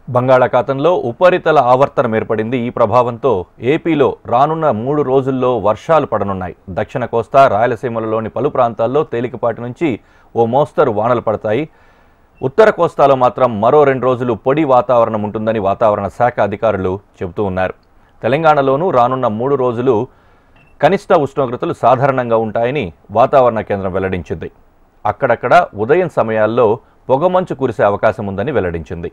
బంగాళాఖాతంలో ఉపరితల ఆవర్తనం ఏర్పడింది. ఈ ప్రభావంతో ఏపీలో రానున్న 3 రోజుల్లో వర్షాలు పడనున్నాయి. దక్షిణ కోస్తా, రాయలసీమలలోని పలు ప్రాంతాల్లో తేలికపాటి నుంచి ఓ మోస్తరు వానలు పడతాయి. ఉత్తర కోస్తాలో మాత్రం మరో 2 రోజులు పొడి వాతావరణం ఉంటుందని వాతావరణ శాఖ అధికారులు చెబుతూ ఉన్నారు. తెలంగాణలోనూ రానున్న 3 రోజులు కనిష్ట ఉష్ణోగ్రతలు సాధారణంగా ఉంటాయని వాతావరణ కేంద్రం వెల్లడించింది. అక్కడక్కడ ఉదయం సమయాల్లో పొగమంచు కురిసే అవకాశం ఉందని వెల్లడించింది.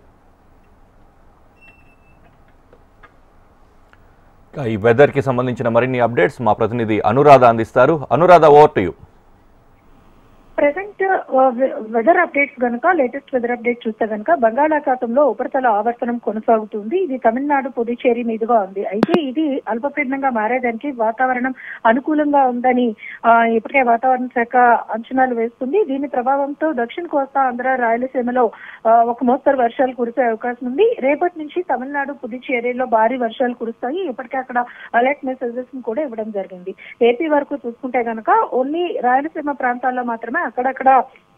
ఈ వెదర్కి సంబంధించిన మరిన్ని అప్డేట్స్ మా ప్రతినిధి అనురాధ అందిస్తారు. Anuradha, over to you. Present weather updates గనుక లేటెస్ట్ వెదర్ అప్డేట్ చూస్తే గనుక బంగాళాఖాతంలో ఉపరితల ఆవర్తనం కొనసాగుతుంది. ఇది తమిళనాడు, పుదుచ్చేరి మీదుగా ఉంది. అయితే ఇది అల్పపీడనంగా మారేదానికి వాతావరణం అనుకూలంగా ఉందని ఇప్పటికే వాతావరణ శాఖ అంచనాలు వేస్తుంది. దీని ప్రభావంతో దక్షిణ కోస్తా, ఆంధ్ర, రాయలసీమలో ఒక మోస్తరు వర్షాలు కురిసే అవకాశం ఉంది. రేపటి నుంచి తమిళనాడు, పుదుచ్చేరిలో భారీ వర్షాలు కురుస్తాయి. ఇప్పటికే అక్కడ అలర్ట్ మెసేజెస్ కూడా ఇవ్వడం జరిగింది. ఏపీ వరకు చూసుకుంటే గనక ఓన్లీ రాయలసీమ ప్రాంతాల్లో మాత్రమే అక్కడక్కడ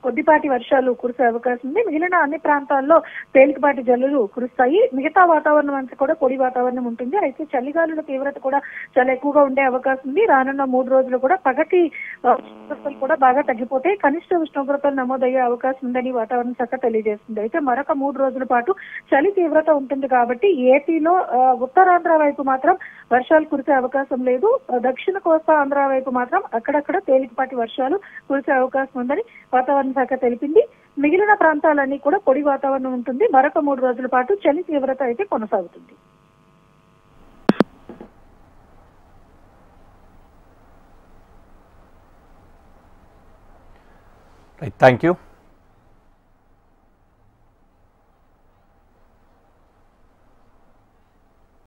కొద్దిపాటి వర్షాలు కురిసే అవకాశం ఉంది. మిగిలిన అన్ని ప్రాంతాల్లో తేలికపాటి జల్లులు కురుస్తాయి. మిగతా వాతావరణం అంతా కూడా పొడి వాతావరణం ఉంటుంది. అయితే చలిగాలుల తీవ్రత కూడా చాలా ఎక్కువగా ఉండే అవకాశం ఉంది. రానున్న 3 రోజులు కూడా పగటి ఉష్ణోగ్రతలు కూడా బాగా తగ్గిపోతే కనిష్ట ఉష్ణోగ్రతలు నమోదయ్యే అవకాశం ఉందని వాతావరణ శాఖ తెలియజేస్తుంది. అయితే మరొక 3 రోజుల పాటు చలి తీవ్రత ఉంటుంది కాబట్టి ఏపీలో ఉత్తరాంధ్ర వైపు మాత్రం వర్షాలు కురిసే అవకాశం లేదు. దక్షిణ కోస్తా, ఆంధ్ర వైపు మాత్రం అక్కడక్కడ తేలికపాటి వర్షాలు కురిసే అవకాశం ఉందని వాతావరణ శాఖ తెలిపింది. మిగిలిన ప్రాంతాలన్నీ కూడా పొడి వాతావరణం ఉంటుంది. మరొక 3 రోజుల పాటు చలి తీవ్రత అయితే కొనసాగుతుంది. Thank you.